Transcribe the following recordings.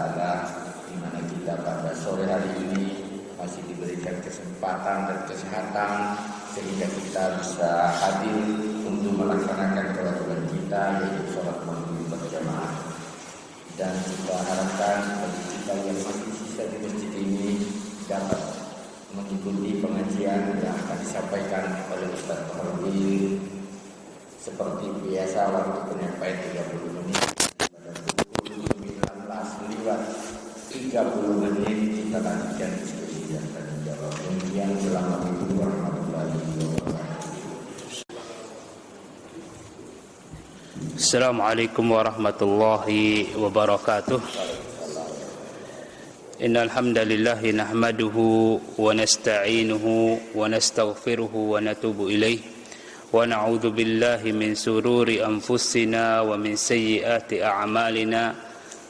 Ta'ala, di mana kita pada sore hari ini masih diberikan kesempatan dan kesehatan sehingga kita bisa hadir untuk melaksanakan kewajiban kita, yaitu sholat maghrib berjamaah. Dan kita harapkan bagi kita yang masih sisa di masjid ini dapat mengikuti pengajian yang akan disampaikan oleh Ustaz Fardil. Seperti biasa, waktu penyampaian 30 menit. Pada pukul 19.30 menit kita lanjutkan diskusi dan tanya jawab. Demikian, assalamualaikum warahmatullahi wabarakatuh. Assalamualaikum warahmatullahi wabarakatuh. Innal hamdalillah nahmaduhu wa nasta'inuhu wa nastaghfiruhu wa natubu ilaih wa na'udzu billahi min sururi anfusina wa min sayyiati a'malina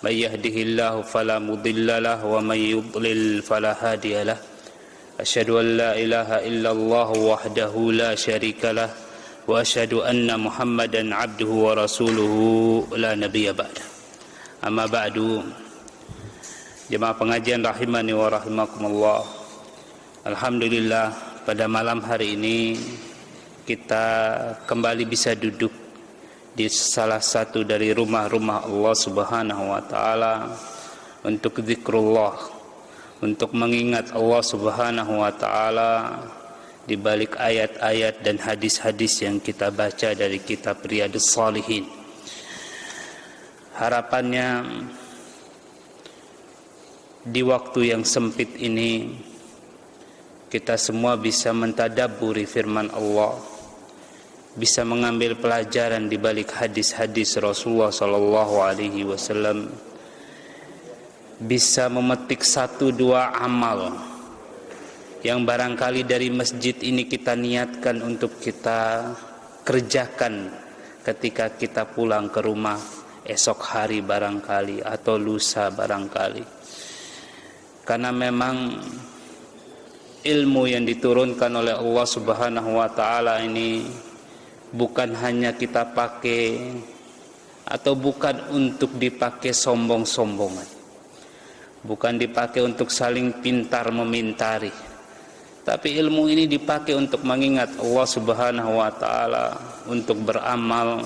may yahdihillahu fala mudilla lahu wa may yudlil fala hadiya lahu. Asyhadu an la ilaha illallah wahdahu la syarika lahu wa asyhadu anna Muhammadan abduhu wa rasuluhu la nabiyya ba'da. Amma ba'du. Jemaah pengajian rahimani wa rahimakumullah. Alhamdulillah, pada malam hari ini kita kembali bisa duduk di salah satu dari rumah-rumah Allah Subhanahu wa taala untuk zikrullah, untuk mengingat Allah Subhanahu wa taala di balik ayat-ayat dan hadis-hadis yang kita baca dari kitab Riyadhus Shalihin. Harapannya di waktu yang sempit ini kita semua bisa mentadabburi firman Allah, bisa mengambil pelajaran di balik hadis-hadis Rasulullah sallallahu alaihi wasallam, bisa memetik satu dua amal yang barangkali dari masjid ini kita niatkan untuk kita kerjakan ketika kita pulang ke rumah esok hari barangkali atau lusa barangkali. Karena memang ilmu yang diturunkan oleh Allah Subhanahu wa taala ini bukan hanya kita pakai atau bukan untuk dipakai sombong-sombongan. Bukan dipakai untuk saling pintar memintari. Tapi ilmu ini dipakai untuk mengingat Allah Subhanahu wa taala, untuk beramal,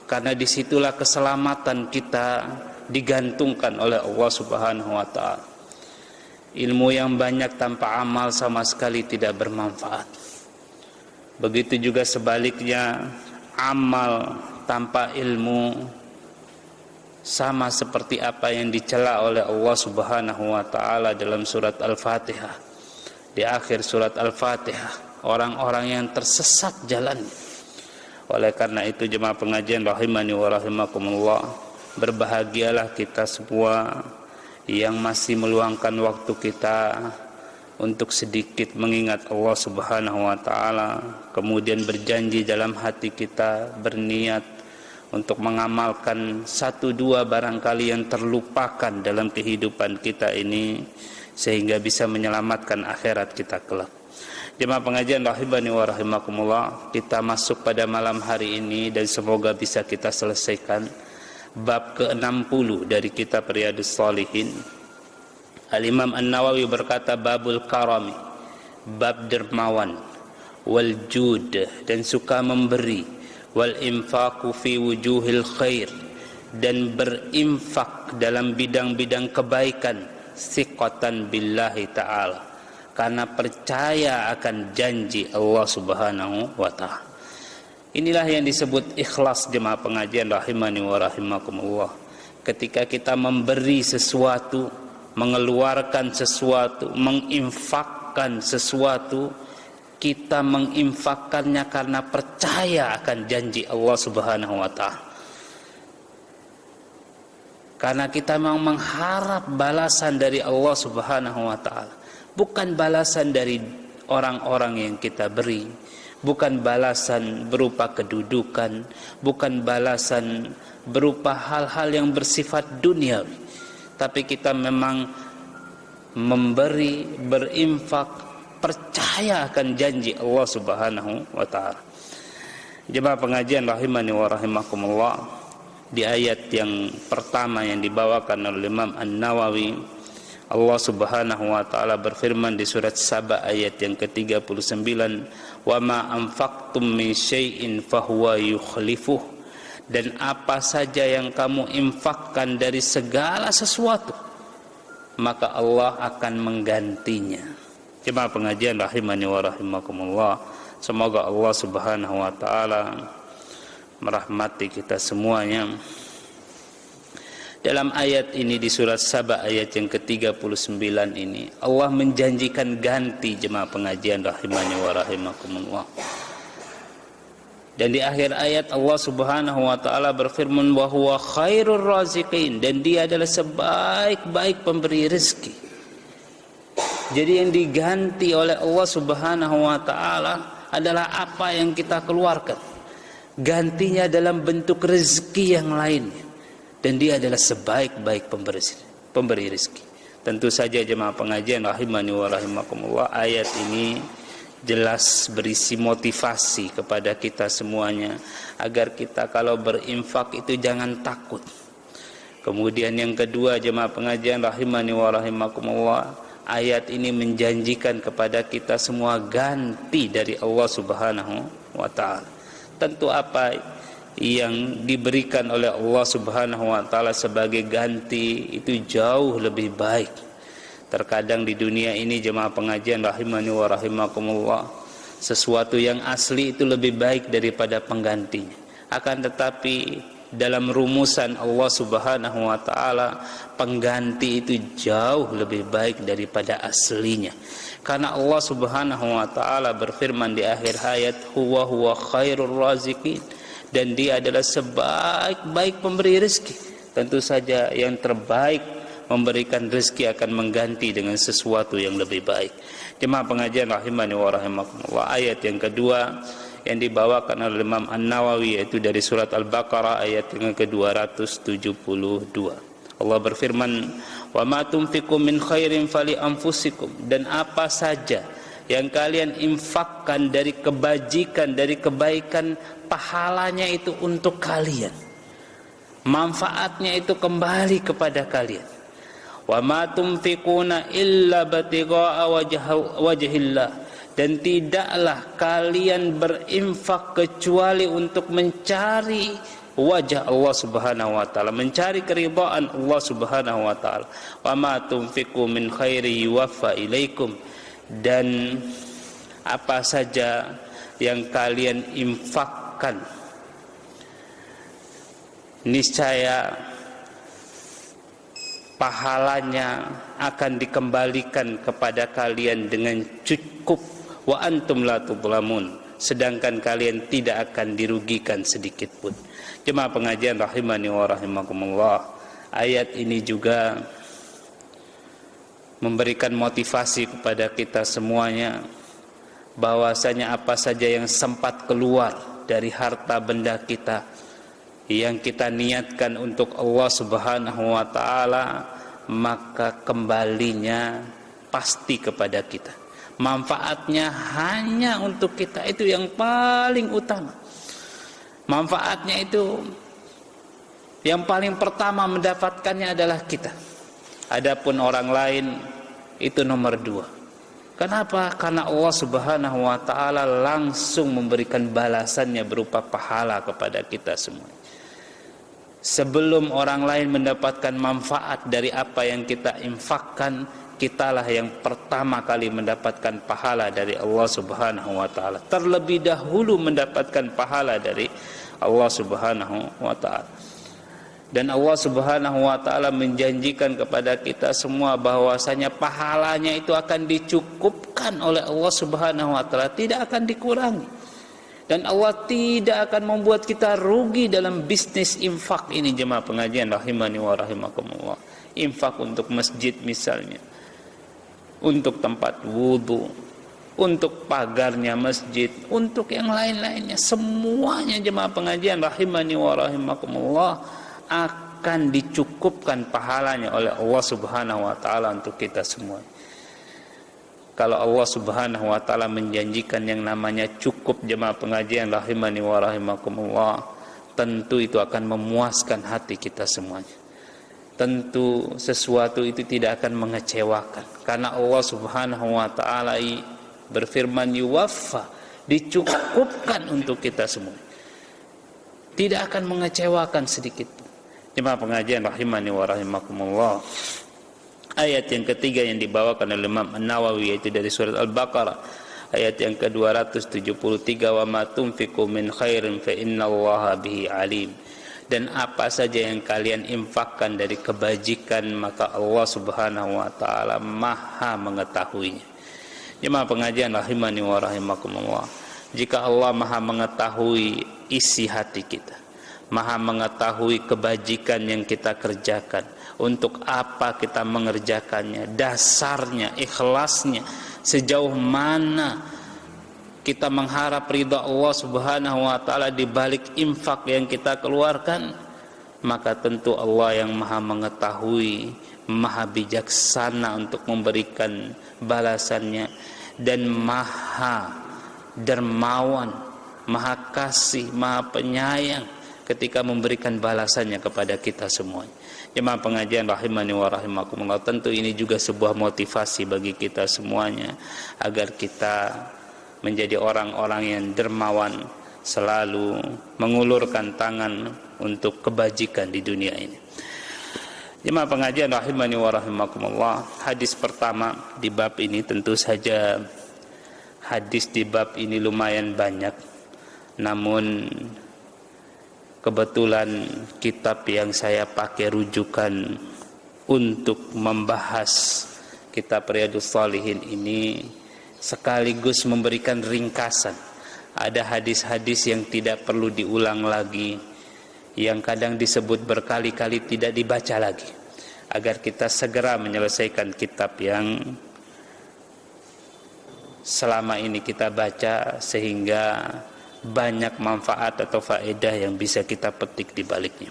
karena disitulah keselamatan kita digantungkan oleh Allah Subhanahu wa taala. Ilmu yang banyak tanpa amal sama sekali tidak bermanfaat. Begitu juga sebaliknya, amal tanpa ilmu sama seperti apa yang dicela oleh Allah Subhanahu wa taala dalam surat Al-Fatihah. Di akhir surat Al-Fatihah, orang-orang yang tersesat jalannya. Oleh karena itu, jemaah pengajian rahimani wa rahimakumullah, berbahagialah kita semua yang masih meluangkan waktu kita untuk sedikit mengingat Allah Subhanahu wa taala, kemudian berjanji dalam hati kita, berniat untuk mengamalkan satu dua barangkali yang terlupakan dalam kehidupan kita ini sehingga bisa menyelamatkan akhirat kita kelak. Jemaah pengajian rahimani wa rahimakumullah, kita masuk pada malam hari ini dan semoga bisa kita selesaikan bab ke-60 dari kitab Riyadhus Shalihin. Al-Imam An-Nawawi berkata, babul karami, bab dermawan, wal jud, dan suka memberi, wal infaqu fi wujuhil khair, dan berinfak dalam bidang-bidang kebaikan, siqatan billahi ta'ala, karena percaya akan janji Allah Subhanahu wa ta'ala. Inilah yang disebut ikhlas, jemaah pengajian rahimani wa rahimakumullah. Ketika kita memberi sesuatu, mengeluarkan sesuatu, menginfakkan sesuatu, kita menginfakkannya karena percaya akan janji Allah Subhanahu wa ta'ala. Karena kita memang mengharap balasan dari Allah Subhanahu wa ta'ala, bukan balasan dari orang-orang yang kita beri, bukan balasan berupa kedudukan, bukan balasan berupa hal-hal yang bersifat duniawi, tapi kita memang memberi, berinfak, percaya akan janji Allah Subhanahu wa ta'ala. Jemaah pengajian rahimani wa rahimakumullah, di ayat yang pertama yang dibawakan oleh Imam An-Nawawi, Allah Subhanahu wa taala berfirman di surat Saba ayat yang ke-39, "Wa ma anfaqtum min syai'in fahuwa yukhlifuh." Dan apa saja yang kamu infakkan dari segala sesuatu, maka Allah akan menggantinya. Jemaah pengajian rahimani wa rahimakumullah, semoga Allah Subhanahu wa taala merahmati kita semuanya. Dalam ayat ini di surat Saba ayat yang ke-39 ini, Allah menjanjikan ganti, jemaah pengajian rahimani wa rahimakumullah. Dan di akhir ayat Allah Subhanahu wa taala berfirman, wa huwa khairur raziqin, dan Dia adalah sebaik-baik pemberi rezeki. Jadi yang diganti oleh Allah Subhanahu wa taala adalah apa yang kita keluarkan. Gantinya dalam bentuk rezeki yang lainnya. Dan Dia adalah sebaik-baik pemberi rezeki. Tentu saja jemaah pengajian rahimani wa rahimakumullah, ayat ini jelas berisi motivasi kepada kita semuanya agar kita kalau berinfak itu jangan takut. Kemudian yang kedua jemaah pengajian rahimani wa rahimakumullah, ayat ini menjanjikan kepada kita semua ganti dari Allah Subhanahu wa taala. Tentu apa yang diberikan oleh Allah Subhanahu wa taala sebagai ganti itu jauh lebih baik. Terkadang di dunia ini jemaah pengajian rahimani wa rahimakumullah, sesuatu yang asli itu lebih baik daripada penggantinya. Akan tetapi dalam rumusan Allah Subhanahu wa taala, pengganti itu jauh lebih baik daripada aslinya. Karena Allah Subhanahu wa taala berfirman di akhir ayat, huwa khairur raziqin, dan Dia adalah sebaik-baik pemberi rezeki. Tentu saja yang terbaik memberikan rezeki akan mengganti dengan sesuatu yang lebih baik. Jemaah pengajian rahimani wa rahimakumullah, ayat yang kedua yang dibawakan oleh Imam An-Nawawi yaitu dari surat Al-Baqarah ayat yang ke-272. Allah berfirman, "Wa ma tunfiqu min khairin fali anfusikum." Dan apa saja yang kalian infakkan dari kebajikan, dari kebaikan, pahalanya itu untuk kalian. Manfaatnya itu kembali kepada kalian. Wa ma tunfiquna illa batigha'a wajhillah. Dan tidaklah kalian berinfak kecuali untuk mencari wajah Allah Subhanahu wa taala, mencari keridhaan Allah Subhanahu wa taala. Wa ma tunfiqu min khairi yuwaffa ilaikum. Dan apa saja yang kalian infakkan, niscaya pahalanya akan dikembalikan kepada kalian dengan cukup, wa antum la tudlamun, sedangkan kalian tidak akan dirugikan sedikit pun. Jemaah pengajian rahimani wa rahimakumullah, ayat ini juga memberikan motivasi kepada kita semuanya bahwasanya apa saja yang sempat keluar dari harta benda kita yang kita niatkan untuk Allah Subhanahu wa taala, maka kembalinya pasti kepada kita. Manfaatnya hanya untuk kita, itu yang paling utama. Manfaatnya itu yang paling pertama mendapatkannya adalah kita. Adapun orang lain itu nomor dua. Kenapa? Karena Allah Subhanahu wa taala langsung memberikan balasannya berupa pahala kepada kita semua. Sebelum orang lain mendapatkan manfaat dari apa yang kita infakkan, kitalah yang pertama kali mendapatkan pahala dari Allah Subhanahu wa taala. Terlebih dahulu mendapatkan pahala dari Allah Subhanahu wa taala. Dan Allah Subhanahu wa taala menjanjikan kepada kita semua bahwasanya pahalanya itu akan dicukupkan oleh Allah Subhanahu wa taala, tidak akan dikurangi. Dan Allah tidak akan membuat kita rugi dalam bisnis infak ini, jemaah pengajian rahimani wa rahimakumullah. Infak untuk masjid misalnya, untuk tempat wudu, untuk pagarnya masjid, untuk yang lain-lainnya, semuanya jemaah pengajian rahimani wa rahimakumullah akan dicukupkan pahalanya oleh Allah Subhanahu wa taala untuk kita semua. Kalau Allah Subhanahu wa taala menjanjikan yang namanya cukup, jemaah pengajian rahimani wa rahimakumullah, tentu itu akan memuaskan hati kita semuanya. Tentu sesuatu itu tidak akan mengecewakan, karena Allah Subhanahu wa taala berfirman yuwaffa, dicukupkan untuk kita semua. Tidak akan mengecewakan sedikit pun. Jemaah pengajian rahimani wa rahimakumullah. Ayat yang ketiga yang dibawakan oleh Imam An-Nawawi yaitu dari surat Al-Baqarah ayat yang ke-273, wa ma tunfiqu min khairin fa innallaha bihi alim. Dan apa saja yang kalian infakkan dari kebajikan, maka Allah Subhanahu wa taala Maha mengetahuinya. Jemaah pengajian rahimani wa rahimakumullah. Jika Allah Maha mengetahui isi hati kita, Maha mengetahui kebajikan yang kita kerjakan, untuk apa kita mengerjakannya, dasarnya, ikhlasnya, sejauh mana kita mengharap ridha Allah Subhanahu wa taala di balik infak yang kita keluarkan, maka tentu Allah yang Maha mengetahui, Maha bijaksana untuk memberikan balasannya, dan Maha dermawan, Maha kasih, Maha penyayang ketika memberikan balasannya kepada kita semuanya. Jemaah pengajian rahimani wa rahimakumullah, tentu ini juga sebuah motivasi bagi kita semuanya agar kita menjadi orang-orang yang dermawan, selalu mengulurkan tangan untuk kebajikan di dunia ini. Jemaah pengajian rahimani wa rahimakumullah, hadis pertama di bab ini, tentu saja hadis di bab ini lumayan banyak, namun kebetulan kitab yang saya pakai rujukan untuk membahas kitab Riyadhus Shalihin ini sekaligus memberikan ringkasan. Ada hadis-hadis yang tidak perlu diulang lagi, yang kadang disebut berkali-kali tidak dibaca lagi, agar kita segera menyelesaikan kitab yang selama ini kita baca, sehingga banyak manfaat atau faedah yang bisa kita petik di baliknya.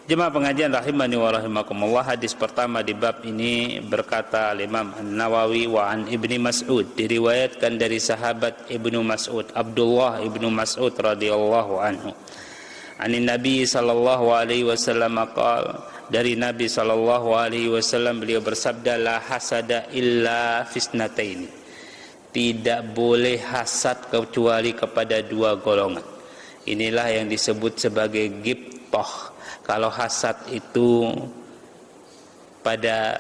Jemaah pengajian rahimani wa rahimakumullah, hadis pertama di bab ini berkata Imam An-Nawawi, wa an Ibni Mas'ud, diriwayatkan dari sahabat Ibnu Mas'ud, Abdullah Ibnu Mas'ud radhiyallahu anhu. Anin Nabi sallallahu alaihi wasallam qala, dari Nabi sallallahu alaihi wasallam beliau bersabda, la hasada illa fisnataini, tidak boleh hasad kecuali kepada dua golongan. Inilah yang disebut sebagai ghibthah. Kalau hasad itu pada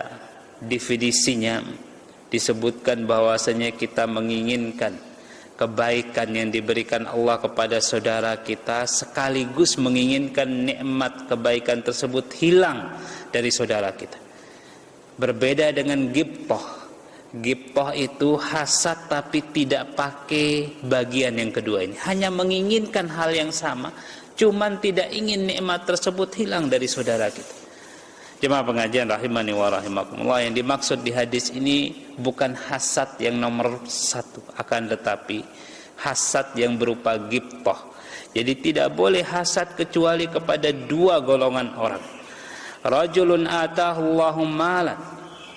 definisinya disebutkan bahwasanya kita menginginkan kebaikan yang diberikan Allah kepada saudara kita, sekaligus menginginkan nikmat kebaikan tersebut hilang dari saudara kita. Berbeda dengan ghibthah. Ghibthah itu hasad tapi tidak pakai bagian yang kedua ini, hanya menginginkan hal yang sama, cuman tidak ingin nikmat tersebut hilang dari saudara kita. Jemaah pengajian rahimani wa rahimakumullah, yang dimaksud di hadis ini bukan hasad yang nomor satu, akan tetapi hasad yang berupa ghibthah. Jadi tidak boleh hasad kecuali kepada dua golongan orang. Rajulun atahu Allahu malan,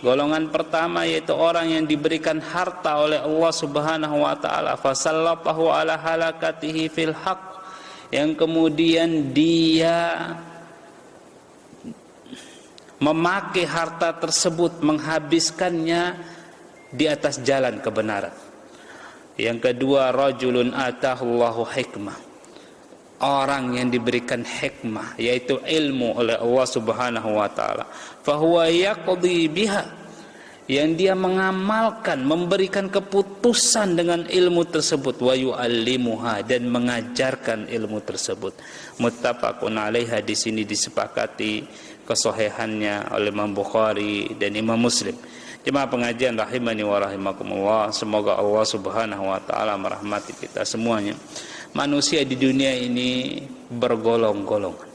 golongan pertama yaitu orang yang diberikan harta oleh Allah Subhanahu wa taala, fasallatahu ala halakatihi fil haqq, yang kemudian dia memakai harta tersebut, menghabiskannya di atas jalan kebenaran. Yang kedua, rajulun atahullahu hikmah, orang yang diberikan hikmah yaitu ilmu oleh Allah Subhanahu wa taala, fahuwa yaqdi biha, yang dia mengamalkan, memberikan keputusan dengan ilmu tersebut, wa yu'allimuha, dan mengajarkan ilmu tersebut. Muttafaqun alaih, hadis ini disepakati kesahihannya oleh Imam Bukhari dan Imam Muslim. Jemaah pengajian rahimani wa rahimakumullah, semoga Allah Subhanahu wa taala merahmati kita semuanya. Manusia di dunia ini bergolong-golongan,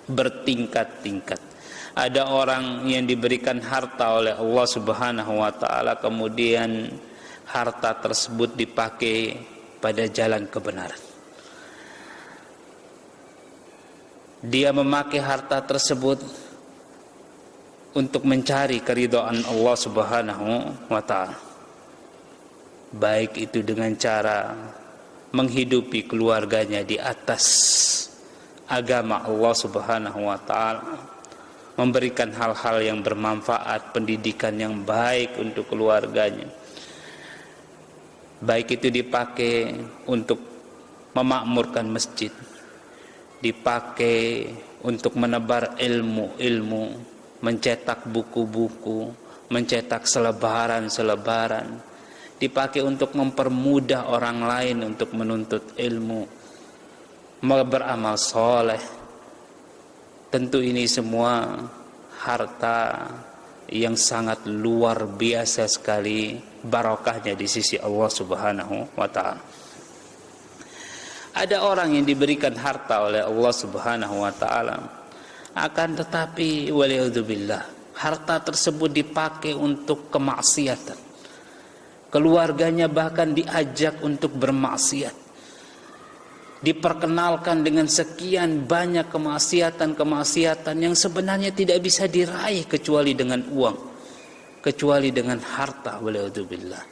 bertingkat-tingkat. Ada orang yang diberikan harta oleh Allah Subhanahu wa taala, kemudian harta tersebut dipakai pada jalan kebenaran. Dia memakai harta tersebut untuk mencari keridhaan Allah Subhanahu wa taala. Baik itu dengan cara menghidupi keluarganya di atas agama Allah Subhanahu wa taala, memberikan hal-hal yang bermanfaat, pendidikan yang baik untuk keluarganya. Baik itu dipakai untuk memakmurkan masjid, dipakai untuk menebar ilmu-ilmu, mencetak buku-buku, mencetak selebaran-selebaran, dipakai untuk mempermudah orang lain untuk menuntut ilmu, beramal soleh. Tentu ini semua harta yang sangat luar biasa sekali barokahnya di sisi Allah Subhanahu wa taala. Ada orang yang diberikan harta oleh Allah Subhanahu wa taala, akan tetapi waliyadzubillah, harta tersebut dipakai untuk kemaksiatan. Keluarganya bahkan diajak untuk bermaksiat, diperkenalkan dengan sekian banyak kemaksiatan-kemaksiatan yang sebenarnya tidak bisa diraih kecuali dengan uang, kecuali dengan harta. Waliyadzubillah.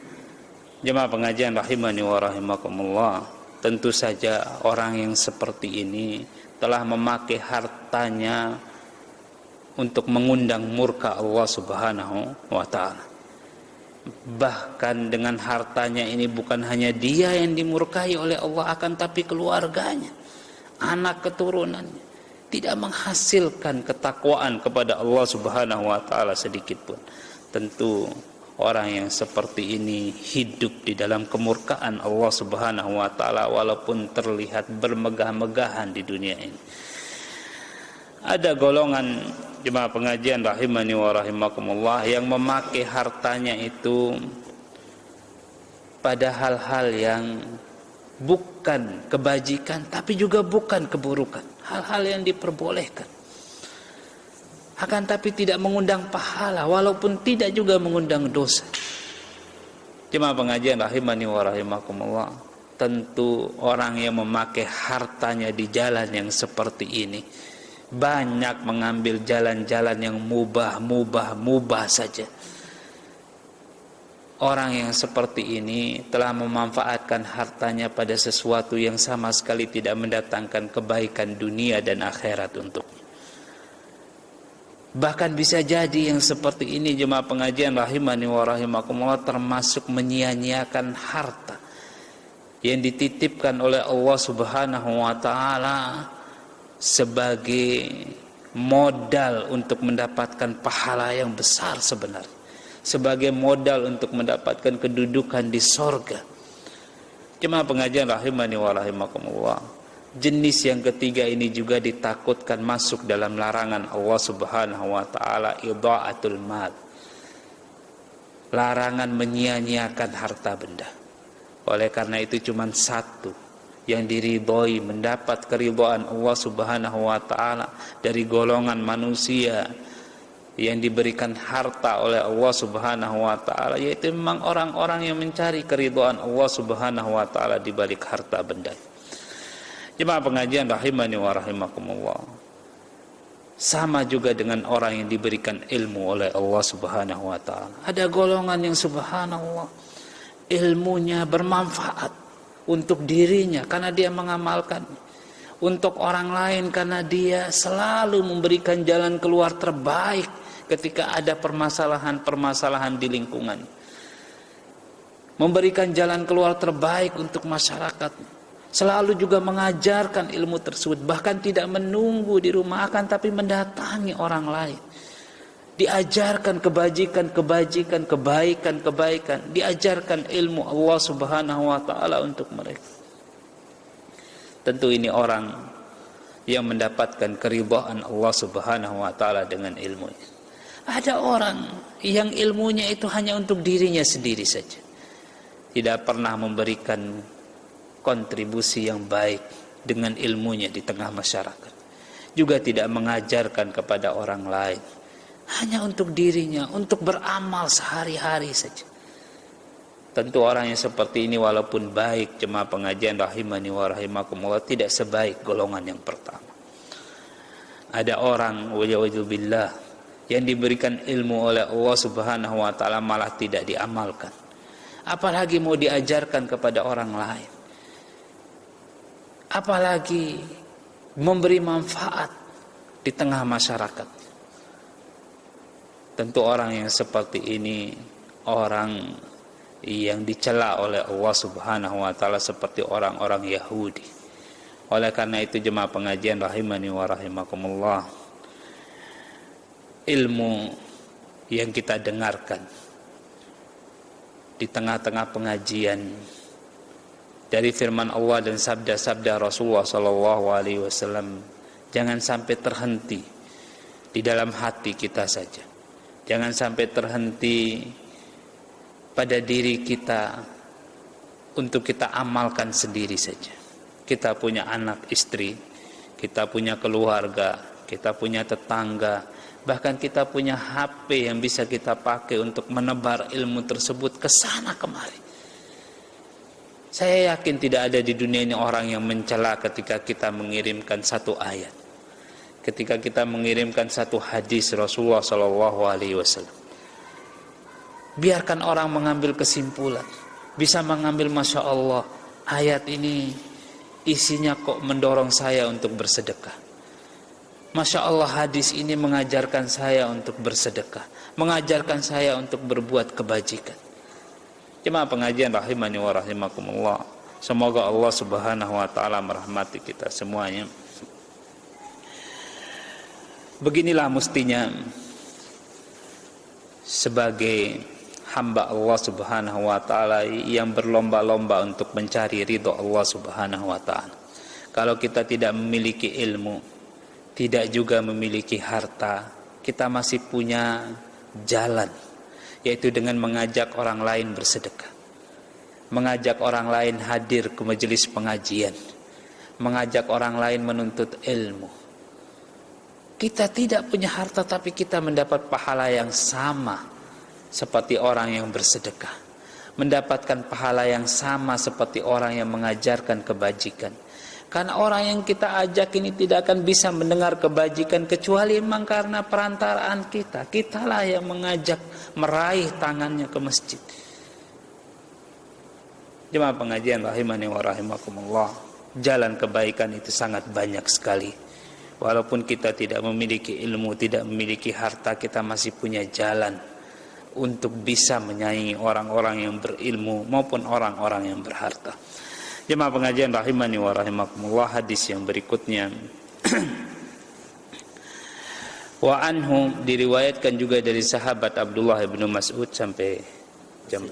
Jemaah pengajian rahimani wa rahimakumullah, tentu saja orang yang seperti ini telah memakai hartanya untuk mengundang murka Allah Subhanahu wa taala. Bahkan dengan hartanya ini bukan hanya dia yang dimurkai oleh Allah, akan tapi keluarganya, anak keturunannya tidak menghasilkan ketakwaan kepada Allah Subhanahu wa taala sedikit pun. Tentu orang yang seperti ini hidup di dalam kemurkaan Allah Subhanahu wa taala walaupun terlihat bermegah-megahan di dunia ini. Ada golongan jemaah pengajian rahimani wa rahimakumullah yang memakai hartanya itu pada hal-hal yang bukan kebajikan tapi juga bukan keburukan, hal-hal yang diperbolehkan, akan tapi tidak mengundang pahala walaupun tidak juga mengundang dosa. Jemaah pengajian rahimani wa rahimakumullah, tentu orang yang memakai hartanya di jalan yang seperti ini banyak mengambil jalan-jalan yang mubah saja. Orang yang seperti ini telah memanfaatkan hartanya pada sesuatu yang sama sekali tidak mendatangkan kebaikan dunia dan akhirat untuknya. Bahkan bisa jadi yang seperti ini jemaah pengajian rahimani wa rahimakumullah termasuk menyia-nyiakan harta yang dititipkan oleh Allah Subhanahu wa taala sebagai modal untuk mendapatkan pahala yang besar sebenarnya, sebagai modal untuk mendapatkan kedudukan di sorga. Jemaah pengajian rahimani wa rahimakumullah, jenis yang ketiga ini juga ditakutkan masuk dalam larangan Allah Subhanahu wa taala, idha'atul mal, larangan menyia-nyiakan harta benda. Oleh karena itu cuma satu yang diridhoi, mendapat keridhaan Allah Subhanahu wa taala dari golongan manusia yang diberikan harta oleh Allah Subhanahu wa taala, yaitu memang orang-orang yang mencari keridhaan Allah Subhanahu wa taala di balik harta benda. Jemaah pengajian rahimani wa rahimakumullah, sama juga dengan orang yang diberikan ilmu oleh Allah Subhanahu wa taala. Ada golongan yang subhanallah ilmunya bermanfaat untuk dirinya karena dia mengamalkan, untuk orang lain karena dia selalu memberikan jalan keluar terbaik ketika ada permasalahan-permasalahan di lingkungan, memberikan jalan keluar terbaik untuk masyarakat, selalu juga mengajarkan ilmu tersebut, bahkan tidak menunggu di rumah akan tapi mendatangi orang lain, diajarkan kebaikan, diajarkan ilmu Allah Subhanahu wa taala untuk mereka. Tentu ini orang yang mendapatkan keridhaan Allah Subhanahu wa taala dengan ilmunya. Ada orang yang ilmunya itu hanya untuk dirinya sendiri saja, tidak pernah memberikan kontribusi yang baik dengan ilmunya di tengah masyarakat, juga tidak mengajarkan kepada orang lain, hanya untuk dirinya, untuk beramal sehari-hari saja. Tentu orang yang seperti ini walaupun baik jemaah pengajian rahimani wa rahimakumullah, tidak sebaik golongan yang pertama. Ada orang waliyadzubillah yang diberikan ilmu oleh Allah Subhanahu wa taala malah tidak diamalkan, apalagi mau diajarkan kepada orang lain. apalagi memberi manfaat di tengah masyarakat. Tentu orang yang seperti ini orang yang dicela oleh Allah Subhanahu wa taala seperti orang-orang Yahudi. Oleh karena itu jemaah pengajian rahimani wa rahimakumullah, ilmu yang kita dengarkan di tengah-tengah pengajian dari firman Allah dan sabda-sabda Rasulullah sallallahu alaihi wasallam jangan sampai terhenti di dalam hati kita saja. Jangan sampai terhenti pada diri kita untuk kita amalkan sendiri saja. Kita punya anak istri, kita punya keluarga, kita punya tetangga, bahkan kita punya HP yang bisa kita pakai untuk menebar ilmu tersebut ke sana kemari. Saya yakin tidak ada di dunia ini orang yang mencela ketika kita mengirimkan satu ayat, ketika kita mengirimkan satu hadis Rasulullah SAW. Biarkan orang mengambil kesimpulan, bisa mengambil, Masya Allah, ayat ini isinya kok mendorong saya untuk bersedekah. Masya Allah, hadis ini mengajarkan saya untuk bersedekah, mengajarkan saya untuk berbuat kebajikan. Jemaah pengajian rahimani wa rahimakumullah, semoga Allah Subhanahu wa taala merahmati kita semuanya. Beginilah mestinya sebagai hamba Allah Subhanahu wa taala yang berlomba-lomba untuk mencari ridha Allah Subhanahu wa taala. Kalau kita tidak memiliki ilmu, tidak juga memiliki harta, kita masih punya jalan, yaitu dengan mengajak orang lain bersedekah, mengajak orang lain hadir ke majelis pengajian, mengajak orang lain menuntut ilmu. Kita tidak punya harta tapi kita mendapat pahala yang sama seperti orang yang bersedekah, mendapatkan pahala yang sama seperti orang yang mengajarkan kebajikan. Karena orang yang kita ajak ini tidak akan bisa mendengar kebajikan kecuali memang karena perantaraan kita. Kitalah yang mengajak, meraih tangannya ke masjid. Jemaah pengajian rahimani wa rahimakumullah, jalan kebaikan itu sangat banyak sekali. Walaupun kita tidak memiliki ilmu, tidak memiliki harta, kita masih punya jalan untuk bisa menyaingi orang-orang yang berilmu maupun orang-orang yang berharta. Jemaah pengajian rahimani wa rahimakumullah, hadis yang berikutnya wa anhu, diriwayatkan juga dari sahabat Abdullah bin Mas'ud sampai jam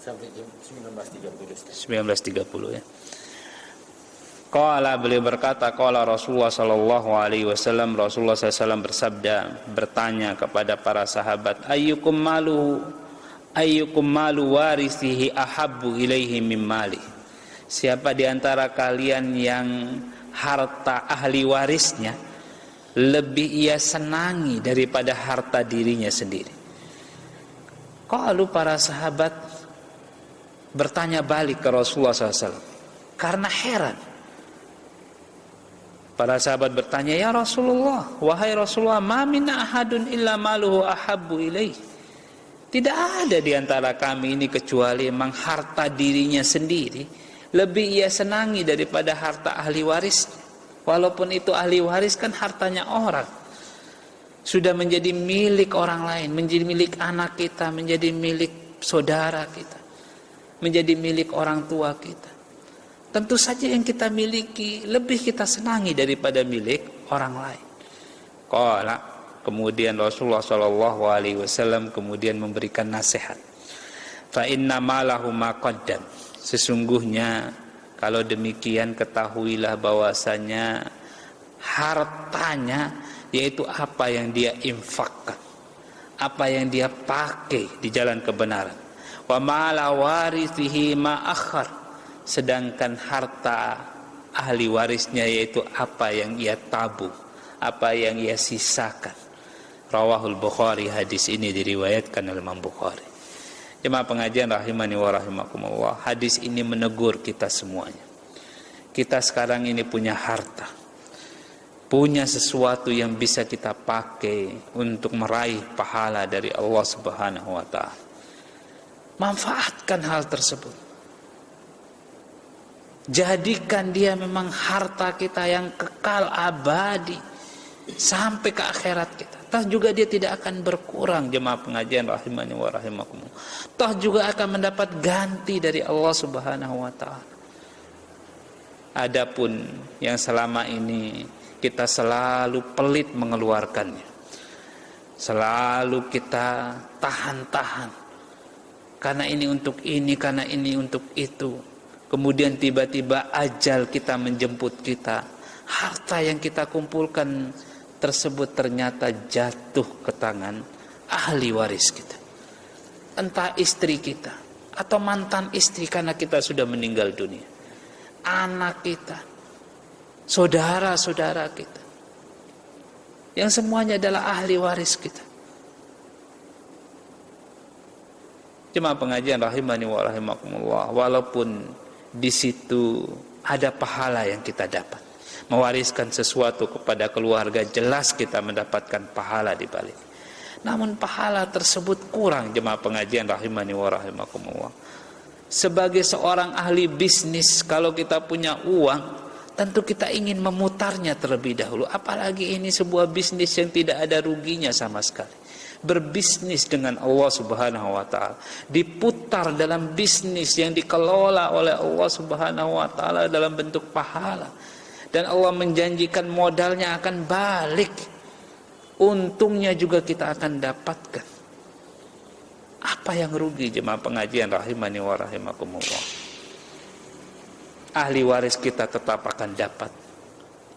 19.30 ya. Qala, beliau berkata, qala Rasulullah sallallahu alaihi wasallam, Rasulullah SAW bersabda, bertanya kepada para sahabat, ayyukum malu warisihi ahabbu ilaihi mim mali. Siapa di antara kalian yang harta ahli warisnya lebih ia senangi daripada harta dirinya sendiri? Qalu, para sahabat bertanya balik ke Rasulullah SAW karena heran. Para sahabat bertanya, ya Rasulullah, wahai Rasulullah, ma minna ahadun illa maluhu ahabbu ilaih. Tidak ada di antara kami ini kecuali memang harta dirinya sendiri lebih ia senangi daripada harta ahli waris. Walaupun itu ahli waris kan hartanya orang, sudah menjadi milik orang lain, menjadi milik anak kita, menjadi milik saudara kita, menjadi milik orang tua kita. Tentu saja yang kita miliki lebih kita senangi daripada milik orang lain. Qala, kemudian Rasulullah sallallahu alaihi wasallam kemudian memberikan nasihat. Fa inna ma lahu ma qaddam. Sesungguhnya kalau demikian ketahuilah bahwasanya hartanya yaitu apa yang dia infakkan, apa yang dia pakai di jalan kebenaran. Wa ma la warithihi ma akhar. Sedangkan harta ahli warisnya yaitu apa yang ia tabung, apa yang ia sisakan. Rawahul Bukhari, hadis ini diriwayatkan oleh Imam Bukhari. Jemaah pengajian rahimani wa rahimakumullah, hadis ini menegur kita semuanya. Kita sekarang ini punya harta, punya sesuatu yang bisa kita pakai untuk meraih pahala dari Allah Subhanahu wa taala. Manfaatkan hal tersebut. Jadikan dia memang harta kita yang kekal abadi sampai ke akhirat kita. Toh juga dia tidak akan berkurang, jemaah pengajian rahimani wa rahimakumullah. Toh juga akan mendapat ganti dari Allah Subhanahu wa taala. Adapun yang selama ini kita selalu pelit mengeluarkannya, selalu kita tahan-tahan, karena ini untuk ini, karena ini untuk itu. Kemudian tiba-tiba ajal kita menjemput kita. Harta yang kita kumpulkan tersebut ternyata jatuh ke tangan ahli waris kita. Entah istri kita atau mantan istri karena kita sudah meninggal dunia. Anak kita, saudara-saudara kita, yang semuanya adalah ahli waris kita. Jemaah pengajian rahimani wa rahimakumullah, walaupun di situ ada pahala yang kita dapat, mewariskan sesuatu kepada keluarga, jelas kita mendapatkan pahala di balik. Namun pahala tersebut kurang, jemaah pengajian rahimani wa rahimakumullah. Sebagai seorang ahli bisnis, kalau kita punya uang, tentu kita ingin memutarnya terlebih dahulu. Apalagi ini sebuah bisnis yang tidak ada ruginya sama sekali. Berbisnis dengan Allah Subhanahu wa taala, diputar dalam bisnis yang dikelola oleh Allah Subhanahu wa taala dalam bentuk pahala. Dan Allah menjanjikan modalnya akan balik. Untungnya juga kita akan dapatkan. Apa yang rugi, jemaah pengajian rahimani wa rahimakumullah? Ahli waris kita tetap akan dapat,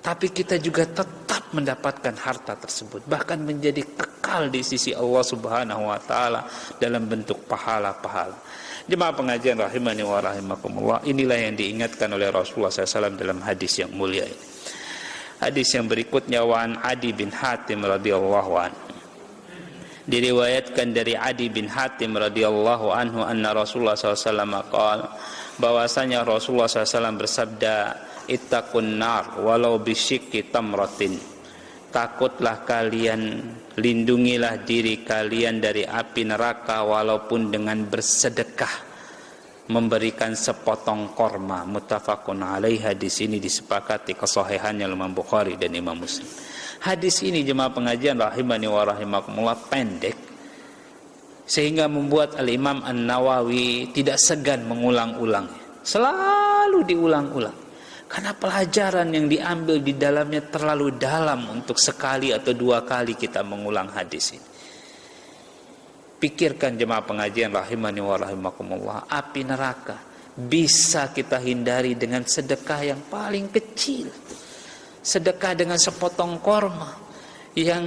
tapi kita juga tetap mendapatkan harta tersebut, bahkan menjadi kekal di sisi Allah Subhanahu wa taala dalam bentuk pahala-pahala. Jemaah pengajian rahimani wa rahimakumullah, inilah yang diingatkan oleh Rasulullah SAW dalam hadis yang mulia ini. Hadis yang berikutnya, wa an Adi bin Hatim radhiyallahu anhu. Diriwayatkan dari Adi bin Hatim radhiyallahu anhu anna Rasulullah SAW qala, bahwasanya Rasulullah SAW bersabda, ittaqun nar walau bisyikki tamratin. Takutlah kalian, lindungilah diri kalian dari api neraka walaupun dengan bersedekah, memberikan sepotong korma. Muttafaqun alaih. Hadis ini disepakati kesahihannya Imam Bukhari dan Imam Muslim. Hadis ini, jemaah pengajian rahimani wa rahimakumullah, pendek sehingga membuat Al-Imam An-Nawawi tidak segan mengulang-ulangnya. Selalu diulang-ulang karena pelajaran yang diambil di dalamnya terlalu dalam untuk sekali atau dua kali kita mengulang hadis ini. Pikirkan jemaah pengajian rahimani wa rahimakumullah, api neraka bisa kita hindari dengan sedekah yang paling kecil. Sedekah dengan sepotong korma yang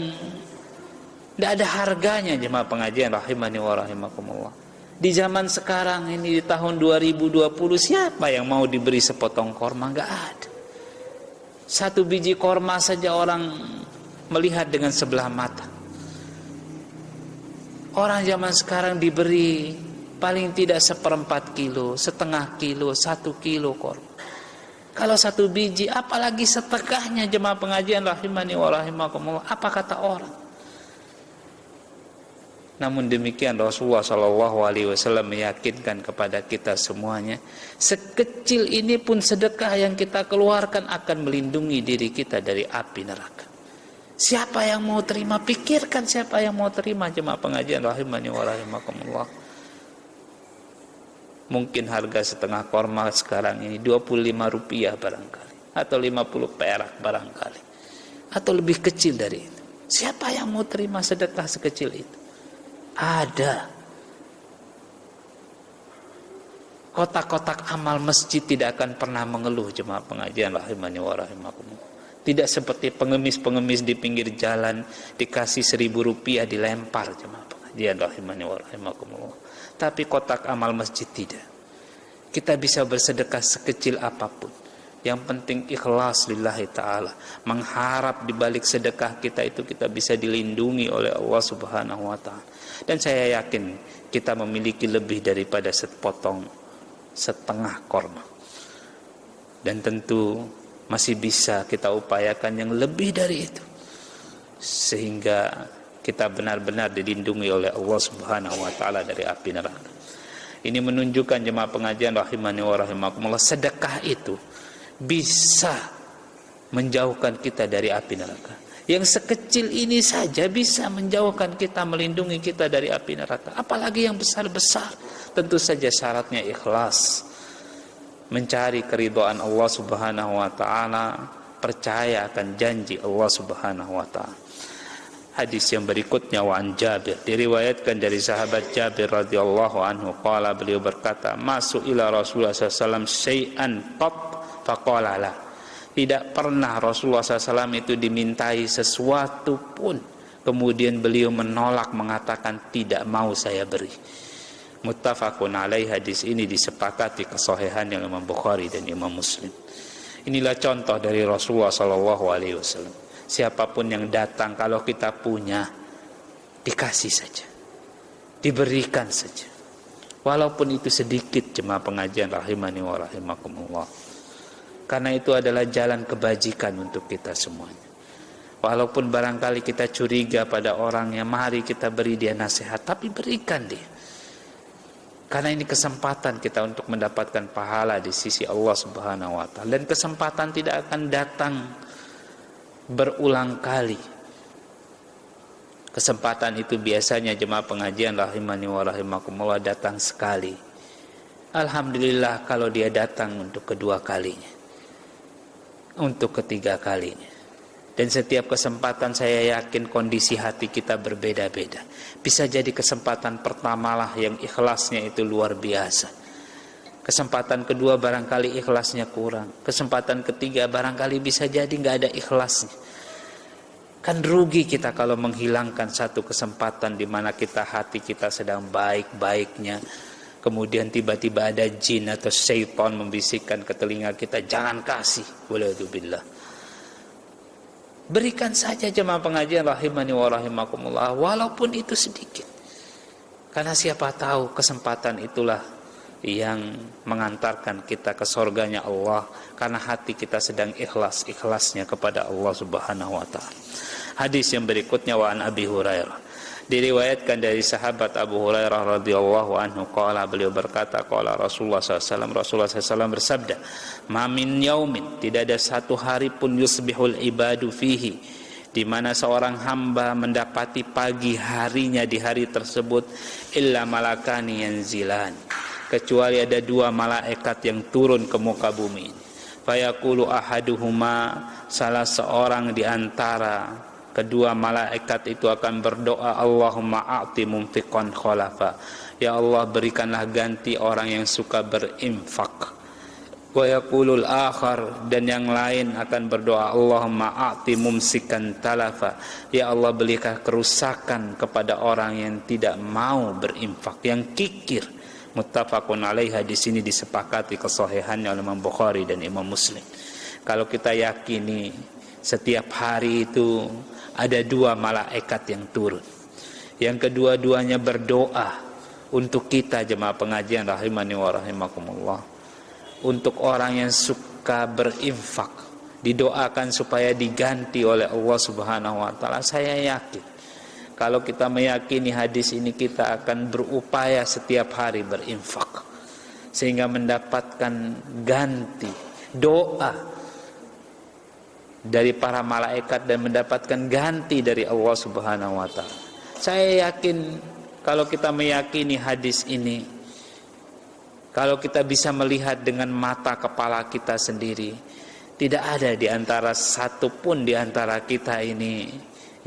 tidak ada harganya, jemaah pengajian rahimani wa rahimakumullah. Di zaman sekarang ini, di tahun 2020, siapa yang mau diberi sepotong korma? Enggak ada. Satu biji korma saja orang melihat dengan sebelah mata. Orang zaman sekarang diberi paling tidak 1/4 kilo, setengah kilo, 1 kilo korma. Kalau satu biji, apalagi setengahnya, jemaah pengajian rahimani wa rahimakumullah. Apa kata orang? Namun demikian Rasulullah SAW meyakinkan kepada kita semuanya, sekecil ini pun sedekah yang kita keluarkan akan melindungi diri kita dari api neraka. Siapa yang mau terima? Pikirkan siapa yang mau terima, jemaah pengajian rahimani wa rahimakumullah. Mungkin harga setengah korma sekarang ini 25 rupiah barangkali, atau 50 perak barangkali, atau lebih kecil dari itu. Siapa yang mau terima sedekah sekecil itu? Ada. Kotak-kotak amal masjid tidak akan pernah mengeluh, jemaah pengajian rahimani wa rahimakumullah. Tidak seperti pengemis-pengemis di pinggir jalan dikasih 1.000 rupiah dilempar, jemaah pengajian rahimani wa rahimakumullah. Tapi kotak amal masjid tidak. Kita bisa bersedekah sekecil apapun. Yang penting ikhlas lillahi ta'ala. Mengharap di balik sedekah kita itu kita bisa dilindungi oleh Allah Subhanahu wa ta'ala. Dan saya yakin kita memiliki lebih daripada setengah korma. Dan tentu masih bisa kita upayakan yang lebih dari itu. Sehingga kita benar-benar dilindungi oleh Allah Subhanahu wa ta'ala dari api neraka. Ini menunjukkan jemaah pengajian rahimani wa rahimakumullah, sedekah itu bisa menjauhkan kita dari api neraka. Yang sekecil ini saja bisa menjauhkan kita, melindungi kita dari api neraka. Apalagi yang besar-besar. Tentu saja syaratnya ikhlas. Mencari keridhaan Allah Subhanahu wa taala, percaya akan janji Allah Subhanahu wa taala. Hadis yang berikutnya, wa an Jabir, diriwayatkan dari sahabat Jabir radhiyallahu anhu, qala, beliau berkata, masuk ila Rasulullah sallallahu alaihi wasallam syai'an qat faqala la. Tidak pernah Rasulullah SAW itu dimintai sesuatu pun, kemudian beliau menolak, mengatakan tidak mau saya beri. Muttafaqun alaih, hadis ini disepakati kesahihan yang Imam Bukhari dan Imam Muslim. Inilah contoh dari Rasulullah SAW. Siapapun yang datang, kalau kita punya, dikasih saja, diberikan saja, walaupun itu sedikit. Jemaah pengajian rahimani wa rahimakumullah, karena itu adalah jalan kebajikan untuk kita semuanya. Walaupun barangkali kita curiga pada orangnya, mari kita beri dia nasihat, tapi berikan dia. Karena ini kesempatan kita untuk mendapatkan pahala di sisi Allah Subhanahu wa taala, dan kesempatan tidak akan datang berulang kali. Kesempatan itu biasanya jemaah pengajian rahimani wa rahimakumullah datang sekali. Alhamdulillah kalau dia datang untuk kedua kalinya, untuk ketiga kalinya. Dan setiap kesempatan saya yakin kondisi hati kita berbeda-beda. Bisa jadi kesempatan pertamalah yang ikhlasnya itu luar biasa. Kesempatan kedua barangkali ikhlasnya kurang. Kesempatan ketiga barangkali bisa jadi nggak ada ikhlasnya. Kan rugi kita kalau menghilangkan satu kesempatan di mana hati kita sedang baik-baiknya. Kemudian tiba-tiba ada jin atau syaitan membisikkan ke telinga kita, jangan kasih. Wala'udzubillah. Berikan saja jemaah pengajian rahimani wa rahimakumullah, walaupun itu sedikit. Karena siapa tahu kesempatan itulah yang mengantarkan kita ke surganya Allah, karena hati kita sedang ikhlasnya kepada Allah Subhanahu wa taala. Hadis yang berikutnya, wa an Abi Hurairah, diriwayatkan dari sahabat Abu Hurairah radhiyallahu anhu, qala, beliau berkata, qala Rasulullah SAW, Rasulullah SAW bersabda, ma min yaumin, tidak ada satu hari pun yusbihul ibadu fihi, di mana seorang hamba mendapati pagi harinya di hari tersebut, illa malakani yanzilan, kecuali ada dua malaikat yang turun ke muka bumi ini. Fayaqulu ahaduhuma, salah seorang di antara kedua malaikat itu akan berdoa, Allahumma a'ti mumfiqan khalafa, ya Allah berikanlah ganti orang yang suka berinfak. Wa yaqulul akhar, dan yang lain akan berdoa, Allahumma a'ti mumsikan talafa, ya Allah berikan kerusakan kepada orang yang tidak mau berinfak, yang kikir. Muttafaqun alaih, hadis ini disepakati kesahihannya oleh Imam Bukhari dan Imam Muslim. Kalau kita yakini setiap hari itu ada dua malaikat yang turun, yang kedua-duanya berdoa untuk kita jemaah pengajian rahimani wa rahimakumullah, untuk orang yang suka berinfak, didoakan supaya diganti oleh Allah Subhanahu wa taala. Saya yakin kalau kita meyakini hadis ini, kita akan berupaya setiap hari berinfak sehingga mendapatkan ganti doa dari para malaikat dan mendapatkan ganti dari Allah Subhanahu wa taala. Saya yakin kalau kita meyakini hadis ini, kalau kita bisa melihat dengan mata kepala kita sendiri, tidak ada di antara satu pun di antara kita ini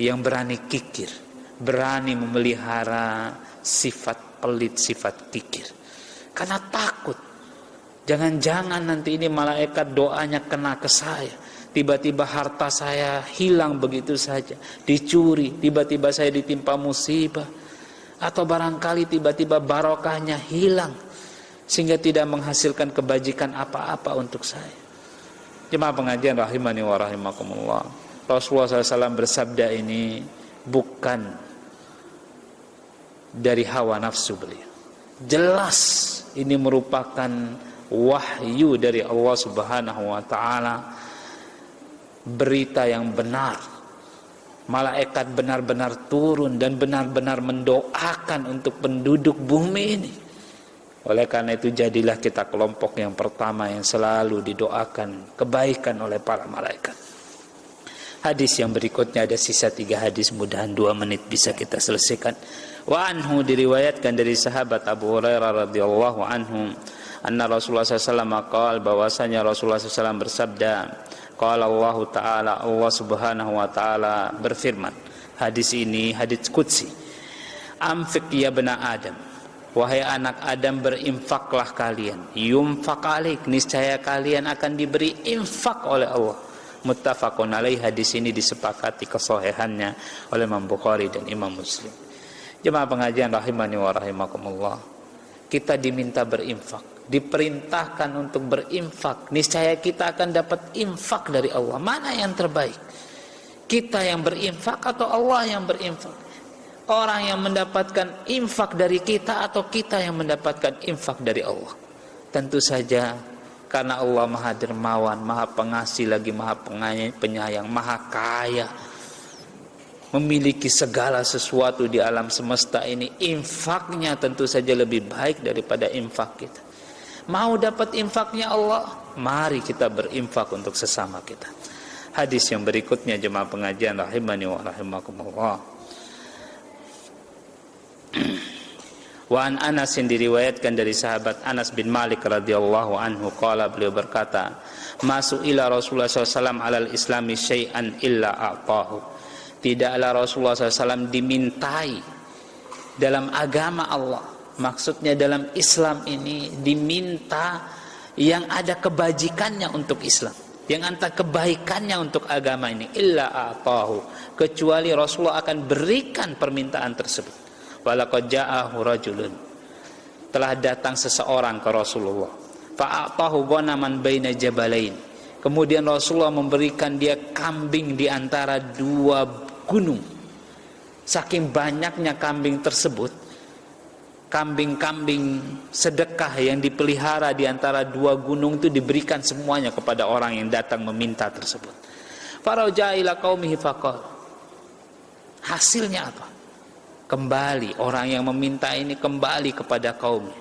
yang berani kikir, berani memelihara sifat pelit, sifat kikir, karena takut jangan-jangan nanti ini malaikat doanya kena ke saya, tiba-tiba harta saya hilang begitu saja, dicuri, tiba-tiba saya ditimpa musibah, atau barangkali tiba-tiba barokahnya hilang sehingga tidak menghasilkan kebajikan apa-apa untuk saya. Jemaah pengajian rahimani wa rahimakumullah, Rasulullah SAW bersabda ini bukan dari hawa nafsu beliau. Jelas ini merupakan wahyu dari Allah Subhanahu wa taala, berita yang benar. Malaikat benar-benar turun dan benar-benar mendoakan untuk penduduk bumi ini. Oleh karena itu jadilah kita kelompok yang pertama yang selalu didoakan kebaikan oleh para malaikat. Hadis yang berikutnya ada sisa 3 hadis, mudahan 2 menit bisa kita selesaikan. Wa anhu, diriwayatkan dari sahabat Abu Hurairah radhiyallahu anhu, anna Rasulullah SAW qala, bahwasanya Rasulullah SAW bersabda, qala Allah Ta'ala, Allah Subhanahu wa taala berfirman. Hadis ini hadis qudsi. Amfik ya bena Adam, wahai anak Adam, berinfaklah kalian. Yumfak alaik, niscaya kalian akan diberi infak oleh Allah. Muttafaqun alaih, hadis ini disepakati kesahihannya oleh Imam Bukhari dan Imam Muslim. Jemaah pengajian rahimani wa rahimakumullah, kita diminta berinfak, diperintahkan untuk berinfak. Niscaya kita akan dapat infak dari Allah. Mana yang terbaik? Kita yang berinfak atau Allah yang berinfak? Orang yang mendapatkan infak dari kita atau kita yang mendapatkan infak dari Allah? Tentu saja karena Allah Maha Dermawan, Maha Pengasih, lagi Maha Penyayang, Maha Kaya, memiliki segala sesuatu di alam semesta ini. Infaknya tentu saja lebih baik daripada infak kita. Mau dapat infaknya Allah, mari kita berinfak untuk sesama kita. Hadis yang berikutnya, jemaah pengajian rahimani wa rahimakumullah. Wa an Anas, yang diriwayatkan dari sahabat Anas bin Malik radhiyallahu anhu, qala, beliau berkata, masuk ila Rasulullah SAW alal islami syai'an illa a'tahu. Tidaklah Rasulullah SAW dimintai dalam agama Allah, maksudnya dalam Islam ini diminta yang ada kebajikannya untuk Islam, yang antara kebaikannya untuk agama ini, illa a'tahu, kecuali Rasulullah akan berikan permintaan tersebut. Walaqad ja'ahu rajulun, telah datang seseorang ke Rasulullah, fa'atahu ghanaman baina jabalain, kemudian Rasulullah memberikan dia kambing di antara 2 gunung. Saking banyaknya kambing tersebut, kambing-kambing sedekah yang dipelihara di antara 2 gunung itu diberikan semuanya kepada orang yang datang meminta tersebut. Faraja ila qaumihi faqala, hasilnya apa? Kembali, orang yang meminta ini kembali kepada kaumnya,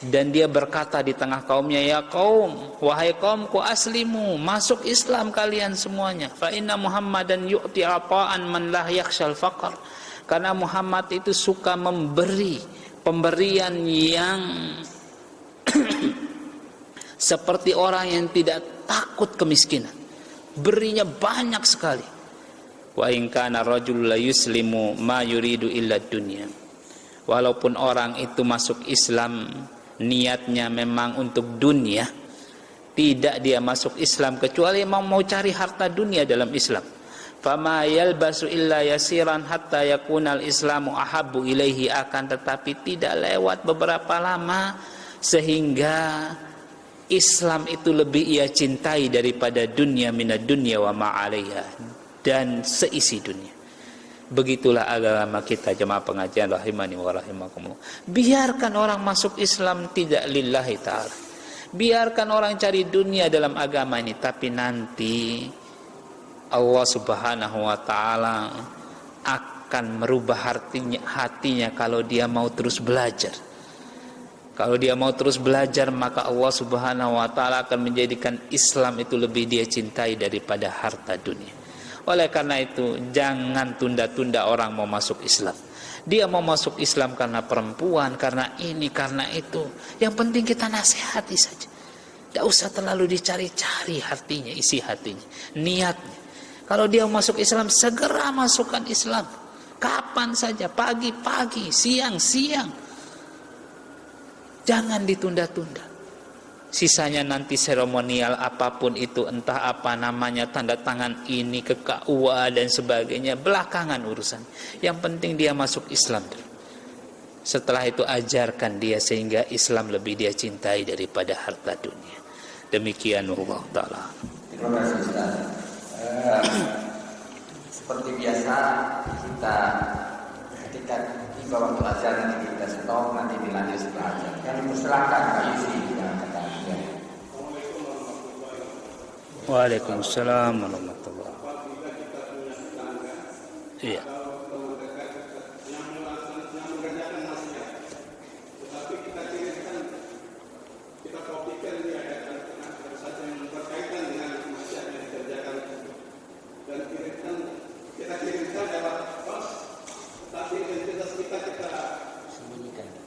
dan dia berkata di tengah kaumnya, ya kaum, wahai kaumku, aslimu, masuk Islam kalian semuanya. Fa inna Muhammadan yu'ti apa'an man la yakhshal faqr, karena Muhammad itu suka memberi pemberian yang seperti orang yang tidak takut kemiskinan, berinya banyak sekali. Wa in kana rajul la yuslimu ma yuridu illa dunya, walaupun orang itu masuk Islam niatnya memang untuk dunia, tidak dia masuk Islam kecuali mau cari harta dunia dalam Islam. Fama yalbasu illa yasiran hatta yakunal islamu ahabbu ilaihi, akan tetapi tidak lewat beberapa lama sehingga Islam itu lebih ia cintai daripada dunia, minad dunya wa ma 'alaiha, dan seisi dunia. Begitulah agama kita, jemaah pengajian rahimani wa rahimakumullah. Biarkan orang masuk Islam tidak lillahi ta'ala, biarkan orang cari dunia dalam agama ini, tapi nanti Allah Subhanahu wa ta'ala akan merubah hatinya kalau dia mau terus belajar. Kalau dia mau terus belajar, maka Allah Subhanahu wa ta'ala akan menjadikan Islam itu lebih dia cintai daripada harta dunia. Oleh karena itu, jangan tunda-tunda orang mau masuk Islam. Dia mau masuk Islam karena perempuan, karena ini, karena itu. Yang penting kita nasihati saja. Tidak usah terlalu dicari-cari hatinya, isi hatinya, niatnya. Kalau dia masuk Islam, segera masukkan Islam. Kapan saja, pagi-pagi, siang-siang. Jangan ditunda-tunda. Sisanya nanti seremonial apapun itu, entah apa namanya, tanda tangan ini ke KUA dan sebagainya, belakangan urusan. Yang penting dia masuk Islam dulu. Setelah itu ajarkan dia sehingga Islam lebih dia cintai daripada harta dunia. Demikian Allah Ta'ala. Terima kasih Ustaz. Seperti biasa kita ketika tiba waktu azan nanti kita stop, nanti dilanjut setelah azan. Kami persilakan Pak Yusi yang kata. Waalaikumsalam warahmatullahi wabarakatuh. Iya.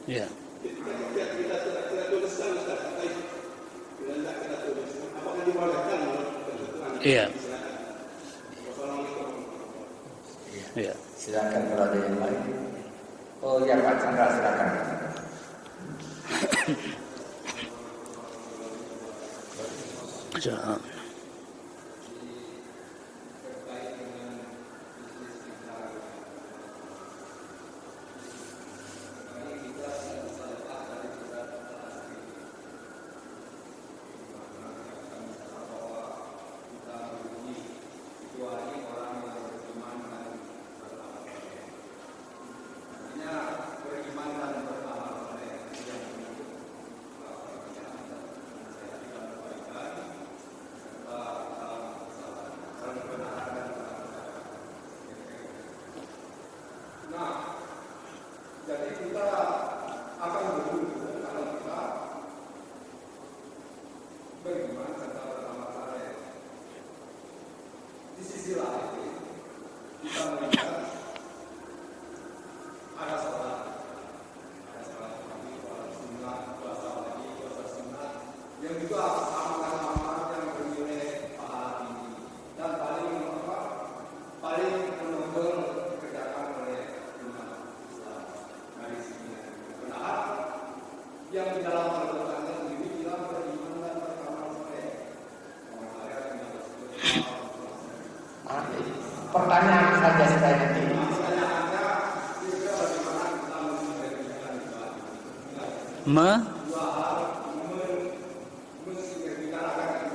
Ya. Iya. Iya. Silakan kalau ada yang lain. Oh ya Pak Chandra, silakan. Pertanyaan saja supaya nanti.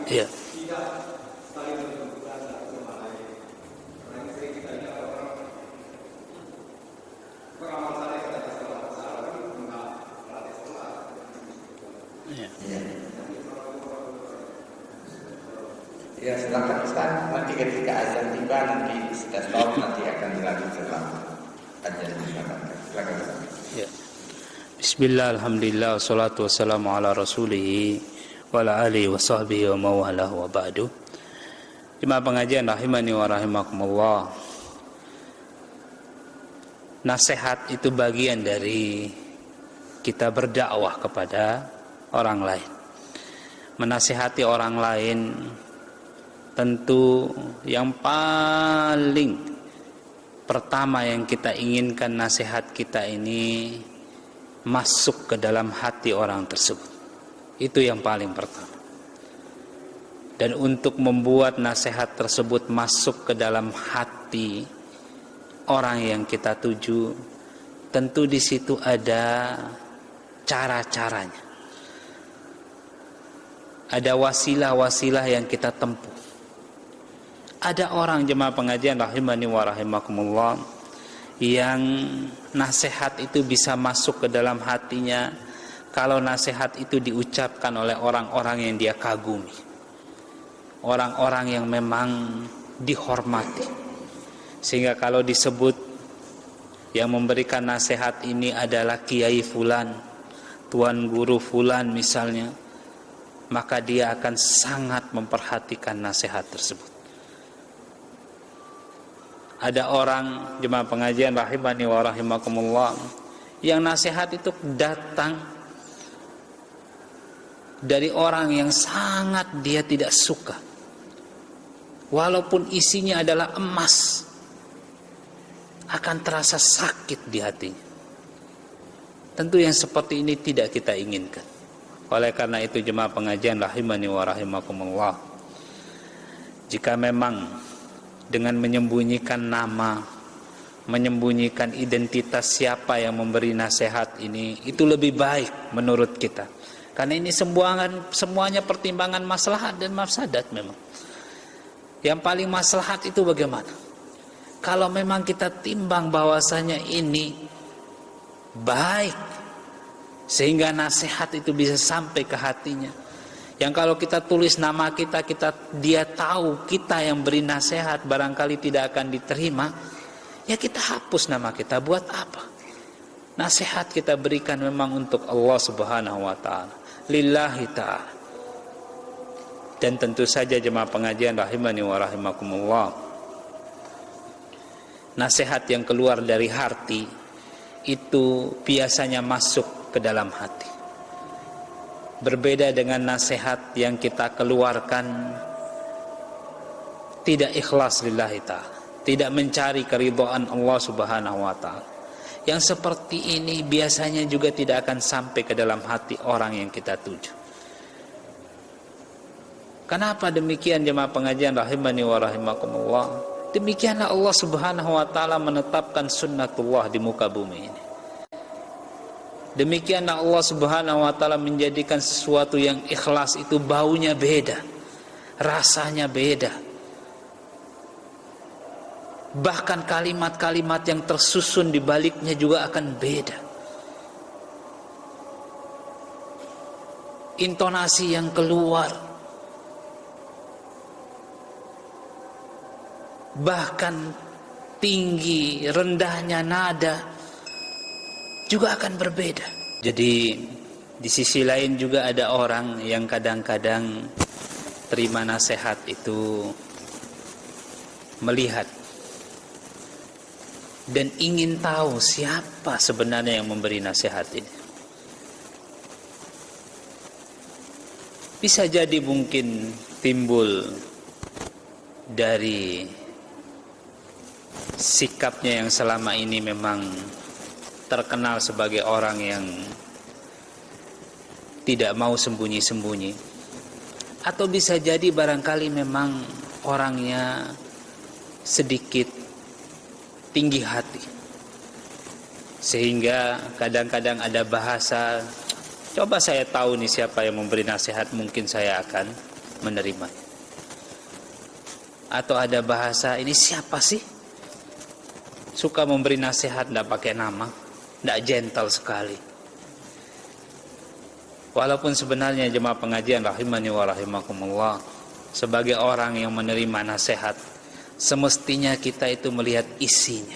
Iya. Ya silakan Ustaz. Nanti ketika azan tiba nanti sudah stop, nanti akan dilanjutkan lagi. Azan silakan. Silakan Ustaz. Ya. Bismillah, alhamdulillah, wassalatu wassalamu ala rasulih wa ala alihi wa sahbihi wa mawalah wa ba'du. Jemaah pengajian rahimani wa rahimakumullah. Nasihat itu bagian dari kita berdakwah kepada orang lain. Menasihati orang lain tentu yang paling pertama yang kita inginkan nasihat kita ini masuk ke dalam hati orang tersebut. Itu yang paling pertama. Dan untuk membuat nasihat tersebut masuk ke dalam hati orang yang kita tuju, tentu di situ ada cara-caranya. Ada wasilah-wasilah yang kita tempuh. Ada orang jemaah pengajian rahimani wa rahimakumullah yang nasihat itu bisa masuk ke dalam hatinya kalau nasihat itu diucapkan oleh orang-orang yang dia kagumi, orang-orang yang memang dihormati, sehingga kalau disebut yang memberikan nasihat ini adalah Kiai Fulan, Tuan Guru Fulan misalnya, maka dia akan sangat memperhatikan nasihat tersebut. Ada orang jemaah pengajian rahimani wa rahimakumullah yang nasihat itu datang dari orang yang sangat dia tidak suka, walaupun isinya adalah emas, akan terasa sakit di hatinya. Tentu yang seperti ini tidak kita inginkan. Oleh karena itu jemaah pengajian rahimani wa rahimakumullah, jika memang dengan menyembunyikan nama, menyembunyikan identitas siapa yang memberi nasihat ini, itu lebih baik menurut kita. Karena ini semuanya pertimbangan maslahat dan mafsadat memang. Yang paling maslahat itu bagaimana? Kalau memang kita timbang bahwasanya ini baik, sehingga nasihat itu bisa sampai ke hatinya. Yang kalau kita tulis nama kita, dia tahu kita yang beri nasihat barangkali tidak akan diterima, ya kita hapus nama kita. Buat apa? Nasihat kita berikan memang untuk Allah Subhanahu wa taala, lillahi ta'ala. Dan tentu saja jemaah pengajian rahimani wa rahimakumullah, nasihat yang keluar dari hati itu biasanya masuk ke dalam hati. Berbeda dengan nasihat yang kita keluarkan tidak ikhlas lillahi ta'ala, tidak mencari keridhaan Allah subhanahu wa ta'ala. Yang seperti ini biasanya juga tidak akan sampai ke dalam hati orang yang kita tuju. Kenapa demikian jemaah pengajian rahimani wa rahimakumullah? Demikianlah Allah subhanahu wa ta'ala menetapkan sunnatullah di muka bumi ini. Demikianlah Allah subhanahu wa ta'ala menjadikan sesuatu yang ikhlas itu baunya beda, rasanya beda. Bahkan kalimat-kalimat yang tersusun di baliknya juga akan beda. Intonasi yang keluar, bahkan tinggi, rendahnya nada juga akan berbeda. Jadi di sisi lain juga ada orang yang kadang-kadang terima nasihat itu melihat dan ingin tahu siapa sebenarnya yang memberi nasihat ini. Bisa jadi mungkin timbul dari sikapnya yang selama ini memang terkenal sebagai orang yang tidak mau sembunyi-sembunyi, atau bisa jadi barangkali memang orangnya sedikit tinggi hati, sehingga kadang-kadang ada bahasa, coba saya tahu nih siapa yang memberi nasihat, mungkin saya akan menerimanya. Atau ada bahasa, ini siapa sih suka memberi nasihat tidak pakai nama, tidak gentle sekali. Walaupun sebenarnya jemaah pengajian rahimani wa rahimakumullah, sebagai orang yang menerima nasihat, semestinya kita itu melihat isinya.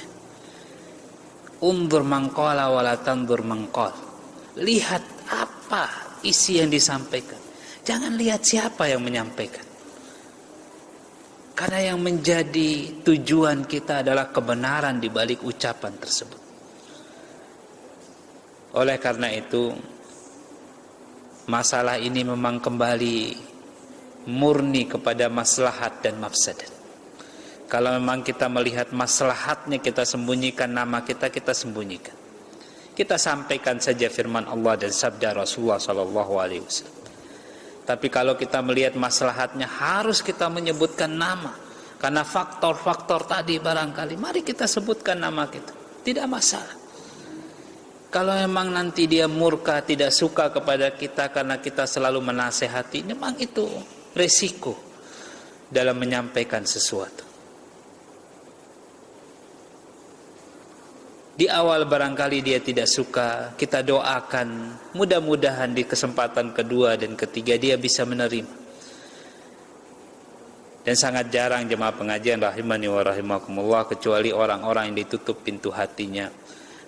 Undur mangqala wala tandur mangqal. Lihat apa isi yang disampaikan, jangan lihat siapa yang menyampaikan. Karena yang menjadi tujuan kita adalah kebenaran di balik ucapan tersebut. Oleh karena itu, masalah ini memang kembali murni kepada maslahat dan mafsadat. Kalau memang kita melihat maslahatnya, kita sembunyikan nama kita, kita sembunyikan. Kita sampaikan saja firman Allah dan sabda Rasulullah SAW. Tapi kalau kita melihat maslahatnya, harus kita menyebutkan nama. Karena faktor-faktor tadi barangkali, mari kita sebutkan nama kita. Tidak masalah. Kalau memang nanti dia murka, tidak suka kepada kita karena kita selalu menasehati, memang itu resiko dalam menyampaikan sesuatu. Di awal barangkali dia tidak suka, kita doakan, mudah-mudahan di kesempatan kedua dan ketiga dia bisa menerima. Dan sangat jarang jemaah pengajian rahimani wa rahimakumullah, kecuali orang-orang yang ditutup pintu hatinya,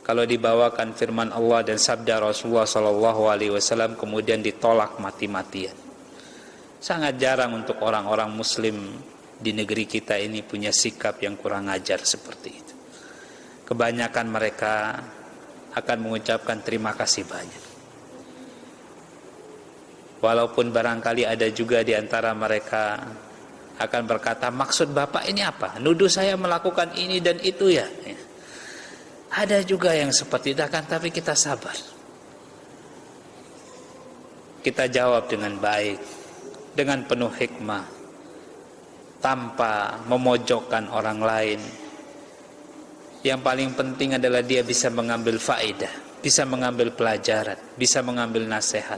kalau dibawakan firman Allah dan sabda Rasulullah SAW kemudian ditolak mati-matian. Sangat jarang untuk orang-orang muslim di negeri kita ini punya sikap yang kurang ajar seperti itu. Kebanyakan mereka akan mengucapkan terima kasih banyak. Walaupun barangkali ada juga di antara mereka akan berkata, maksud Bapak ini apa? Nuduh saya melakukan ini dan itu ya? Ada juga yang seperti itu, tapi kita sabar. Kita jawab dengan baik, dengan penuh hikmah, tanpa memojokkan orang lain. Yang paling penting adalah dia bisa mengambil faedah, bisa mengambil pelajaran, bisa mengambil nasihat.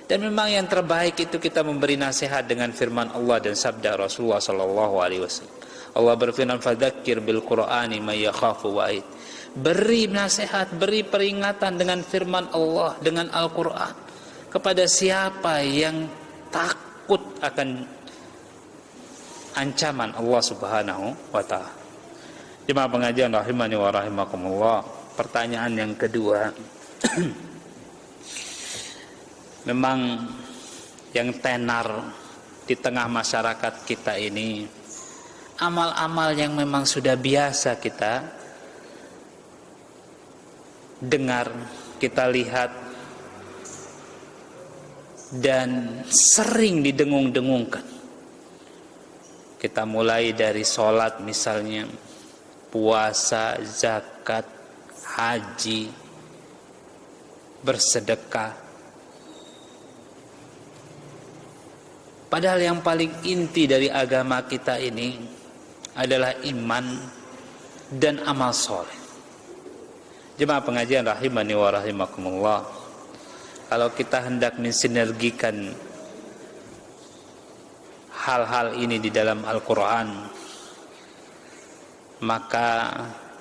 Dan memang yang terbaik itu kita memberi nasihat dengan firman Allah dan sabda Rasulullah SAW. Allah berfirman, fadzakir bil Qur'ani may yakhafu wa'id. Beri nasihat, beri peringatan dengan firman Allah, dengan Al-Quran, kepada siapa yang takut akan ancaman Allah Subhanahu wa ta'ala. Jemaah pengajian rahimani wa rahimakumullah, pertanyaan yang kedua, memang yang tenar di tengah masyarakat kita ini, amal-amal yang memang sudah biasa kita dengar, kita lihat, dan sering didengung-dengungkan. Kita mulai dari sholat misalnya, puasa, zakat, haji, bersedekah. Padahal yang paling inti dari agama kita ini adalah iman dan amal soleh. Jemaah pengajian rahimani wa rahimakumullah, kalau kita hendak mensinergikan hal-hal ini di dalam Al-Quran, maka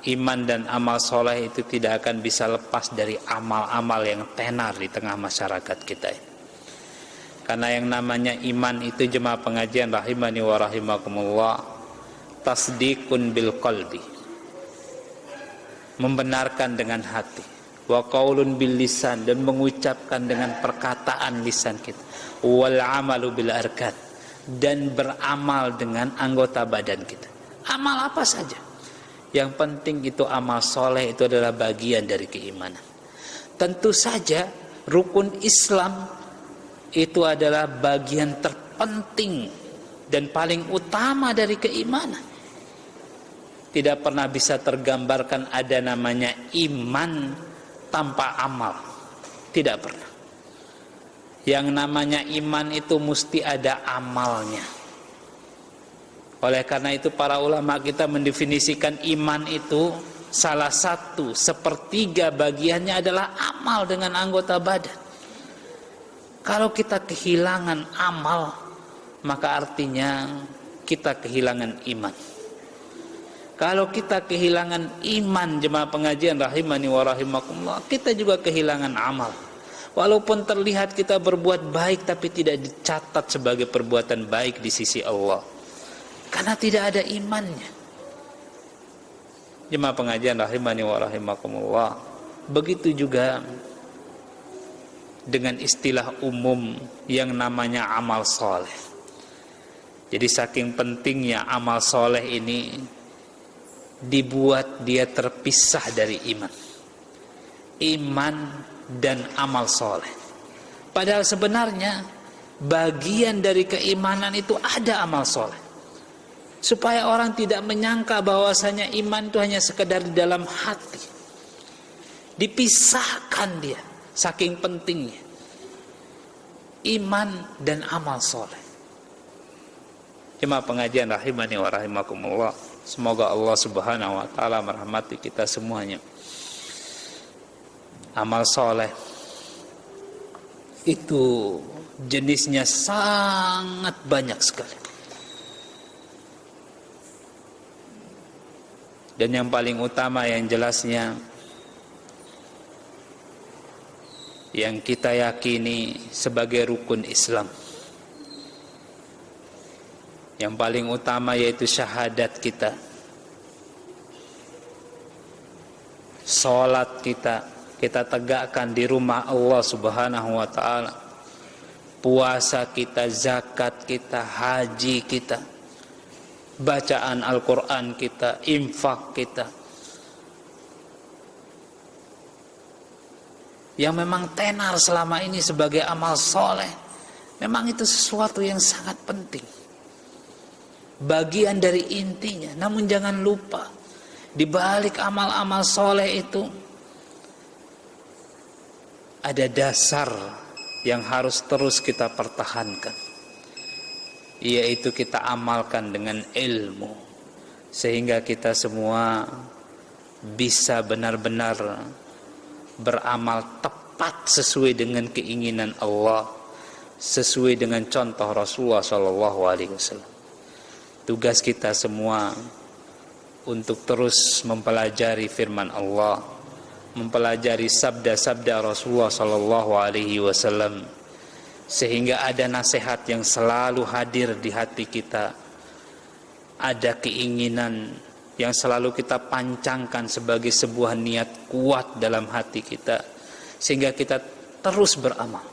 iman dan amal soleh itu tidak akan bisa lepas dari amal-amal yang tenar di tengah masyarakat kita ini. Karena yang namanya iman itu, jemaah pengajian rahimani wa rahimakumullah, tasdiqun bil qalbi, membenarkan dengan hati, wa qaulun bil lisan, dan mengucapkan dengan perkataan lisan kita, wal amalu bil arkan, dan beramal dengan anggota badan kita. Amal apa saja, yang penting itu amal soleh, itu adalah bagian dari keimanan. Tentu saja rukun Islam itu adalah bagian terpenting dan paling utama dari keimanan. Tidak pernah bisa tergambarkan ada namanya iman tanpa amal. Tidak pernah. Yang namanya iman itu mesti ada amalnya. Oleh karena itu para ulama kita mendefinisikan iman itu salah satu sepertiga bagiannya adalah amal dengan anggota badan. Kalau kita kehilangan amal, maka artinya kita kehilangan iman. Kalau kita kehilangan iman, jemaah pengajian rahimani wa rahimakumullah, kita juga kehilangan amal. Walaupun terlihat kita berbuat baik, tapi tidak dicatat sebagai perbuatan baik di sisi Allah, karena tidak ada imannya. Jemaah pengajian rahimani wa rahimakumullah, begitu juga dengan istilah umum yang namanya amal soleh. Jadi saking pentingnya amal soleh ini dibuat dia terpisah dari iman. Iman dan amal soleh. Padahal sebenarnya bagian dari keimanan itu ada amal soleh. Supaya orang tidak menyangka bahwasanya iman itu hanya sekedar di dalam hati. Dipisahkan dia. Saking pentingnya iman dan amal soleh. Jemaah pengajian rahimani wa rahimakumullah, semoga Allah subhanahu wa ta'ala merahmati kita semuanya. Amal soleh itu jenisnya sangat banyak sekali. Dan yang paling utama yang jelasnya, yang kita yakini sebagai rukun Islam, yang paling utama yaitu syahadat kita, salat kita tegakkan di rumah Allah subhanahu wa ta'ala, puasa kita, zakat kita, haji kita, bacaan Al-Quran kita, infak kita, yang memang tenar selama ini sebagai amal soleh. Memang itu sesuatu yang sangat penting, bagian dari intinya. Namun jangan lupa, di balik amal-amal soleh itu ada dasar yang harus terus kita pertahankan, yaitu kita amalkan dengan ilmu, sehingga kita semua bisa benar-benar beramal tepat sesuai dengan keinginan Allah, sesuai dengan contoh Rasulullah SAW. Tugas kita semua untuk terus mempelajari firman Allah, mempelajari sabda-sabda Rasulullah SAW, sehingga ada nasihat yang selalu hadir di hati kita, ada keinginan yang selalu kita pancangkan sebagai sebuah niat kuat dalam hati kita, sehingga kita terus beramal,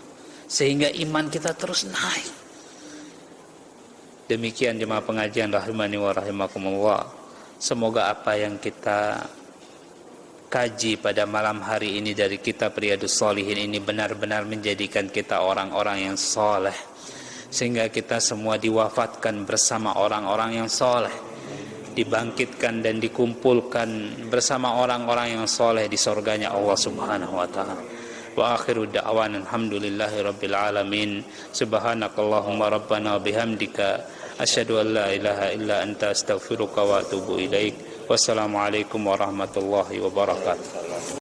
sehingga iman kita terus naik. Demikian jemaah pengajian rahimani wa rahimakumullah, semoga apa yang kita kaji pada malam hari ini dari kitab Riyadhus Shalihin ini benar-benar menjadikan kita orang-orang yang soleh, sehingga kita semua diwafatkan bersama orang-orang yang soleh, dibangkitkan dan dikumpulkan bersama orang-orang yang soleh di surganya Allah Subhanahu wa ta'ala. Wa akhiru da'wan alhamdulillahi rabbil alamin. Subhanakallahumma rabbana bihamdika asyhadu an la ilaha illa anta astaghfiruka wa atubu ilaik. Wassalamualaikum warahmatullahi wabarakatuh.